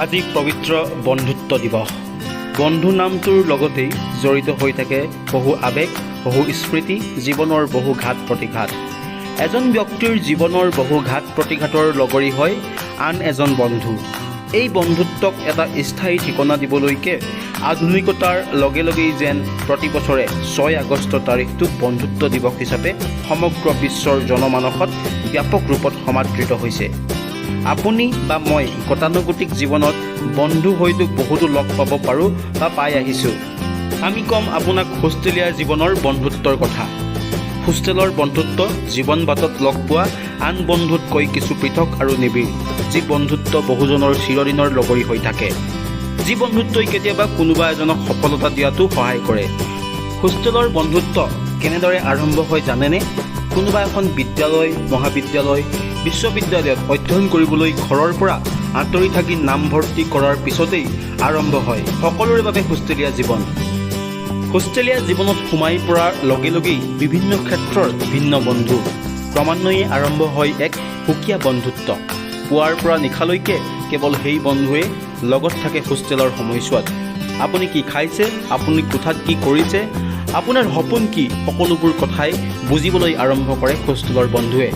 আজি পবিত্ৰ বন্ধুত্ব দিৱস। বন্ধু নামটোৰ লগতেই জড়িত হৈ থাকে বহু আৱেগ, বহু স্মৃতি, জীৱনৰ বহু ঘাত প্ৰতিঘাত। এজন ব্যক্তিৰ জীৱনৰ বহু ঘাত প্ৰতিঘাতৰ লগৰী হয় আন এজন বন্ধু। এই বন্ধুত্বক এটা স্থায়ী ঠিকনা দিবলৈকে আধুনিকতাৰ লগে লগেই যেন প্ৰতি বছৰে 6 আগষ্ট তাৰিখটো বন্ধুত্ব দিৱস হিচাপে সমগ্ৰ বিশ্বৰ জনমানসত ব্যাপক ৰূপত সমাদৃত হৈছে। আপুনি বা মই গতানুগতিক জীৱনত বন্ধু হয়তো বহুতো লগ পাব পাৰোঁ বা পাই আহিছোঁ। আমি ক'ম আপোনাক হোষ্টেলীয়া জীৱনৰ বন্ধুত্বৰ কথা। হোষ্টেলৰ বন্ধুত্ব জীৱন বাটত লগ পোৱা আন বন্ধুতকৈ কিছু পৃথক আৰু নিবিড়, যি বন্ধুত্ব বহুজনৰ চিৰদিনৰ লগৰী হৈ থাকে। যি বন্ধুত্বই কেতিয়াবা কোনোবা এজনক সফলতা দিয়াতো সহায় কৰে। হোষ্টেলৰ বন্ধুত্ব কেনেদৰে আৰম্ভ হয় জানেনে? কোনোবা এখন বিদ্যালয়, মহাবিদ্যালয়, বিশ্ববিদ্যালয়ত অধ্যয়ন কৰিবলৈ ঘৰৰ পৰা আঁতৰি থাকি নামভৰ্তি কৰাৰ পিছতেই আৰম্ভ হয় সকলোৰে বাবে হোষ্টেলীয়া জীৱন। হোষ্টেলীয়া জীৱনত সোমাই পৰাৰ লগে লগেই বিভিন্ন ক্ষেত্ৰৰ ভিন্ন বন্ধু। ক্ৰমান্বয়ে আৰম্ভ হয় এক সুকীয়া বন্ধুত্ব। পুৱাৰ পৰা নিশালৈকে কেৱল সেই বন্ধুৱে লগত থাকে হোষ্টেলৰ সময়ছোৱাত। আপুনি কি খাইছে, আপুনি কোঠাত কি কৰিছে, আপোনাৰ সপোন কি, সকলোবোৰ কথাই বুজিবলৈ আৰম্ভ কৰে হোষ্টেলৰ বন্ধুৱে।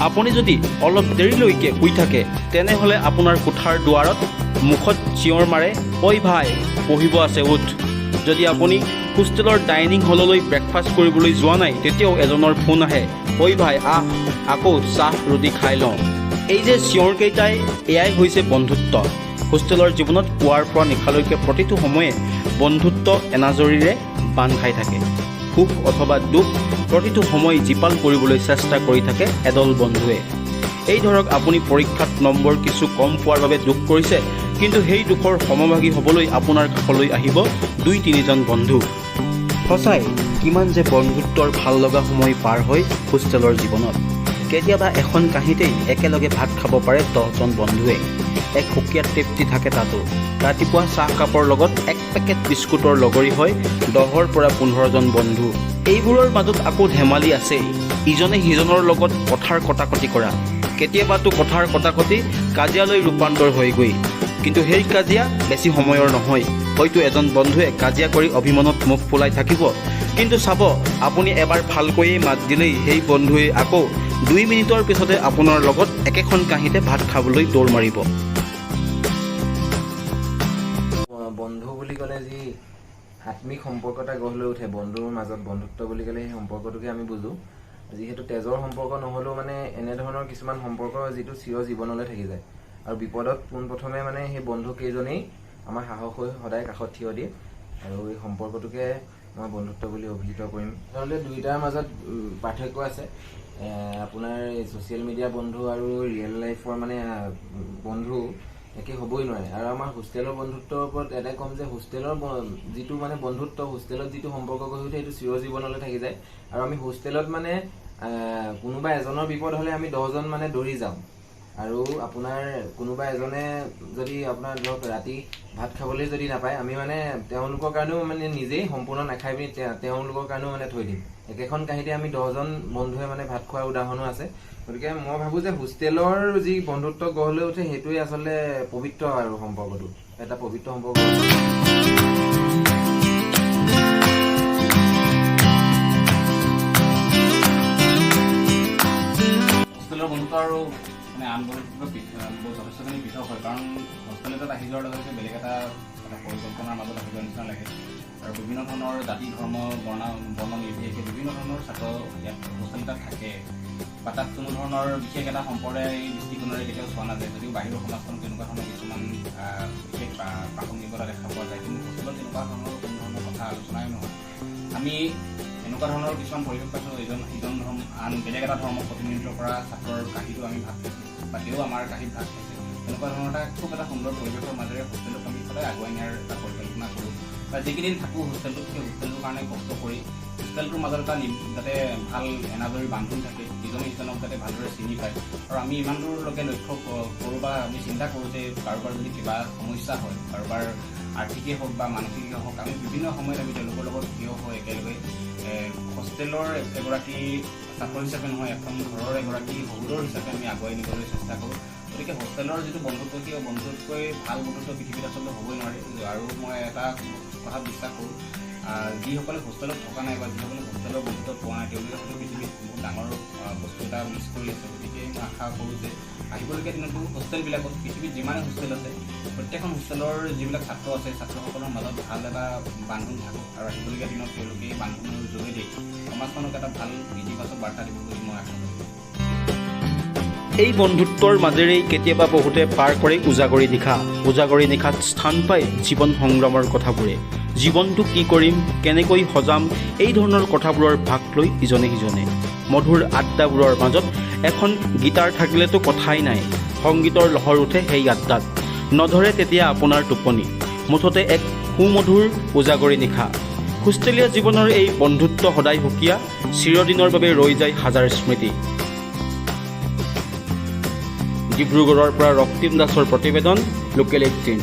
আপুনি যদি অলপ দেৰিলৈকে শুই থাকে তেনেহ'লে আপোনাৰ কোঠাৰ দুৱাৰত মুখত চিঞৰ মাৰে, ঐ ভাই পঢ়িব আছে উঠ। যদি আপুনি হোষ্টেলৰ ডাইনিং হললৈ ব্ৰেকফাষ্ট কৰিবলৈ যোৱা নাই তেতিয়াও এজনৰ ফোন আহে, ঐ ভাই আহ আকৌ চাহ ৰুটি খাই লওঁ। এই যে চিঞৰকেইটাই এয়াই হৈছে বন্ধুত্ব। হোষ্টেলৰ জীৱনত পুৱাৰ পৰা নিশালৈকে প্ৰতিটো সময়ে বন্ধুত্ব এনাজৰীৰে বান্ধ খাই থাকে। সুখ অথবা দুখ প্ৰতিটো সময় জীপাল কৰিবলৈ চেষ্টা কৰি থাকে এদল বন্ধুৱে। এই ধৰক আপুনি পৰীক্ষাত নম্বৰ কিছু কম পোৱাৰ বাবে দুখ কৰিছে, কিন্তু সেই দুখৰ সমভাগী হ'বলৈ আপোনাৰ কাষলৈ আহিব 2-3জন বন্ধু। সঁচাই কিমান যে বন্ধুত্বৰ ভাল লগা সময় পাৰ হয় হোষ্টেলৰ জীৱনত। কেতিয়াবা এখন কাঁহীতেই একেলগে ভাত খাব পাৰে 10জন বন্ধুৱে। এক সুকীয়া তৃপ্তি থাকে তাতো। ৰাতিপুৱা চাহকাপৰ লগত 1 পেকেট বিস্কুটৰ লগৰী হয় 10ৰ পৰা 15জন বন্ধু। এইবোৰৰ মাজত আকৌ ধেমালি আছেই, ইজনে সিজনৰ লগত কথাৰ কটাকটি কৰা। কেতিয়াবাতো কথাৰ কটাকটি কাজিয়ালৈ ৰূপান্তৰ হয়গৈ, কিন্তু সেই কাজিয়া বেছি সময়ৰ নহয়। হয়তো এজন বন্ধুৱে কাজিয়া কৰি অভিমানত মুখ ফুলাই থাকিব, কিন্তু চাব আপুনি এবাৰ ভালকৈয়ে মাত দিলেই সেই বন্ধুৱে আকৌ 2 মিনিটৰ পিছতে আপোনাৰ লগত একেখন কাঁহীতে ভাত খাবলৈ দৌৰ মাৰিব। বন্ধু বুলি ক'লে যি আত্মিক সম্পৰ্ক এটা গঢ় লৈ উঠে বন্ধুৰ মাজত, বন্ধুত্ব বুলি ক'লে সেই সম্পৰ্কটোকে আমি বুজোঁ। যিহেতু তেজৰ সম্পৰ্ক নহ'লেও মানে এনেধৰণৰ কিছুমান সম্পৰ্ক যিটো চিৰ জীৱনলৈ থাকি যায়, আৰু বিপদত পোনপ্ৰথমে মানে সেই বন্ধু কেইজনেই আমাৰ সাহস হৈ সদায় কাষত থিয় দিয়ে, আৰু এই সম্পৰ্কটোকে মই বন্ধুত্ব বুলি অভিহিত কৰিম। আচলতে দুয়োটাৰ মাজত পাৰ্থক্য আছে। আপোনাৰ ছ'চিয়েল মিডিয়া বন্ধু আৰু ৰিয়েল লাইফৰ মানে বন্ধু একে হ'বই নোৱাৰে। আৰু আমাৰ হোষ্টেলৰ বন্ধুত্বৰ ওপৰত এটাই ক'ম যে হোষ্টেলৰ যিটো মানে বন্ধুত্ব, হোষ্টেলত যিটো সম্পৰ্ক গঢ়ি উঠে সেইটো চিৰ জীৱনলৈ থাকি যায়। আৰু আমি হোষ্টেলত মানে কোনোবা এজনৰ বিপদ হ'লে আমি 10জন মানে দৌৰি যাওঁ। আৰু আপোনাৰ কোনোবা এজনে যদি আপোনাৰ ধৰক ৰাতি ভাত খাবলৈ যদি নাপায়, আমি মানে তেওঁলোকৰ কাৰণেও মানে নিজেই সম্পূৰ্ণ নাখাই পিনি তেওঁলোকৰ কাৰণেও মানে থৈ দিম। একেখন কাঁহীতে আমি 10জন বন্ধুৱে মানে ভাত খোৱাৰ উদাহৰণো আছে। গতিকে মই ভাবোঁ যে হোষ্টেলৰ যি বন্ধুত্ব গঢ় লৈ উঠে সেইটোৱে আচলতে পবিত্ৰ আৰু সম্পৰ্কটো এটা পবিত্ৰ সম্পৰ্ক। হোষ্টেলৰ বন্ধুত্ব আৰু মানে আন বন্ধুত্ব যথেষ্টখিনি পৃথক হয়, কাৰণ হোষ্টেলত আহি যোৱাৰ লগে বেলেগ এটা পৰিকল্পনাৰ মাজত আহি যোৱাৰ নিচিনা লাগে। আৰু বিভিন্ন ধৰণৰ জাতি, ধৰ্ম, বৰ্ণ নিৰ্বিশেষে বিভিন্ন ধৰণৰ ছাত্ৰ ইয়াত হোষ্টেল এটাত থাকে, বা তাত কোনো ধৰণৰ বিশেষ এটা সম্প্ৰদায় দৃষ্টিকোণেৰে কেতিয়াও চোৱা নাযায়। যদিও বাহিৰৰ সমাজখন তেনেকুৱা ধৰণৰ কিছুমান বিশেষ প্ৰাসংগিকতা দেখা পোৱা যায়, কিন্তু হোষ্টেলত তেনেকুৱা ধৰণৰ কোনো ধৰণৰ কথা আলোচনাই নহয়। আমি এনেকুৱা ধৰণৰ কিছুমান পৰিৱেশ পাইছোঁ, ইজন আন বেলেগ এটা ধৰ্মক প্ৰতিনিধিত্ব কৰা ছাত্ৰৰ কাঁহীটো আমি ভাগ পাইছোঁ, বা তেওঁ আমাৰ কাঁহীত ভাগ পাইছে। এনেকুৱা ধৰণৰ খুব এটা সুন্দৰ পৰিৱেশৰ মাজেৰে হোষ্টেলক আমি সদায় আগুৱাই নিয়াৰ এটা পৰিকল্পনা কৰোঁ, বা যিকেইদিন থাকোঁ হোষ্টেলটোত সেই হোষ্টেলটোৰ কাৰণে কষ্ট কৰি হোষ্টেলটোৰ মাজত এটা যাতে ভাল এনাজৰী বান্ধোন থাকে, ইজনে সিজনক যাতে ভালদৰে চিনি পায়। আৰু আমি ইমান দূৰলৈকে লক্ষ্য কৰোঁ বা আমি চিন্তা কৰোঁ যে কাৰোবাৰ যদি কিবা সমস্যা হয়, কাৰোবাৰ আৰ্থিকেই হওক বা মানসিকেই হওক, আমি বিভিন্ন সময়ত আমি তেওঁলোকৰ লগত থিয় হৈ একেলগে হোষ্টেলৰ এগৰাকী ছাত্ৰ হিচাপে নহয়, এখন ঘৰৰ এগৰাকী সহোদৰ হিচাপে আমি আগুৱাই নিবলৈ চেষ্টা কৰোঁ। গতিকে হোষ্টেলৰ যিটো বন্ধুত্ব সেই বন্ধুতকৈ ভাল বন্ধুত্ব পৃথিৱীত আচলতে হ'বই নোৱাৰে। আৰু মই এটা কথা বিশ্বাস কৰোঁ, যিসকলে হোষ্টেলত থকা নাই বা যিসকলে হোষ্টেলৰ বন্ধুত্ব পোৱা নাই তেওঁলোকে হয়তো পৃথিৱীত বহুত ডাঙৰ বস্তু এটা মিছ কৰি আছে। গতিকে মই আশা কৰোঁ যে আহিবলগীয়া দিনতো হোষ্টেলবিলাকত, পৃথিৱীত যিমানে হোষ্টেল আছে প্ৰত্যেকখন হোষ্টেলৰ যিবিলাক ছাত্ৰ আছে ছাত্ৰসকলৰ মাজত ভাল এটা বান্ধোন থাকক আৰু আহিবলগীয়া দিনত তেওঁলোকে এই বান্ধোনৰ যোগেদি সমাজখনক এটা ভাল ইতিবাচক বাৰ্তা দিব বুলি মই আশা কৰোঁ। এই বন্ধুত্বৰ মাজেৰেই কেতিয়াবা বহুতে পাৰ কৰে উজাগৰি নিশা। উজাগৰি নিশাত স্থান পায় জীৱন সংগ্ৰামৰ কথাবোৰে। জীৱনটো কি কৰিম, কেনেকৈ সজাম, এই ধৰণৰ কথাবোৰৰ ভাগ লৈ ইজনে সিজনে। মধুৰ আড্ডাবোৰৰ মাজত এখন গীটাৰ থাকিলেতো কথাই নাই। সংগীতৰ লহৰ উঠে সেই আড্ডাত, নধৰে তেতিয়া আপোনাৰ টোপনি। মুঠতে এক সুমধুৰ উজাগৰি নিশা। হোষ্টেলীয়া জীৱনৰ এই বন্ধুত্ব সদায় সুকীয়া, চিৰদিনৰ বাবে ৰৈ যায় হাজাৰ স্মৃতি। ডিব্ৰুগড়ৰ পৰা ৰক্তিম দাসৰ প্ৰতিবেদন, লোকেল 18।